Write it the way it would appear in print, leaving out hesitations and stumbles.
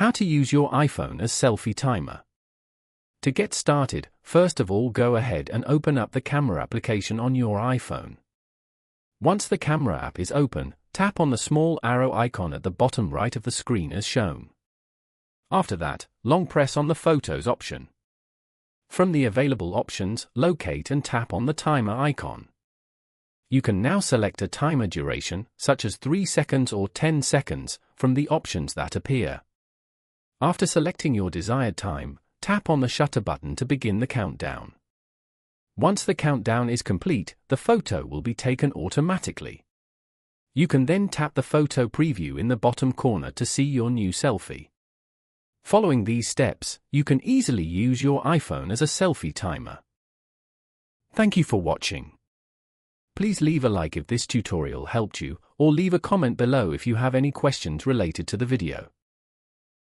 How to use your iPhone as selfie timer. To get started, first of all go ahead and open up the camera application on your iPhone. Once the camera app is open, tap on the small arrow icon at the bottom right of the screen as shown. After that, long press on the Photos option. From the available options, locate and tap on the timer icon. You can now select a timer duration, such as 3 seconds or 10 seconds, from the options that appear. After selecting your desired time, tap on the shutter button to begin the countdown. Once the countdown is complete, the photo will be taken automatically. You can then tap the photo preview in the bottom corner to see your new selfie. Following these steps, you can easily use your iPhone as a selfie timer. Thank you for watching. Please leave a like if this tutorial helped you, or leave a comment below if you have any questions related to the video.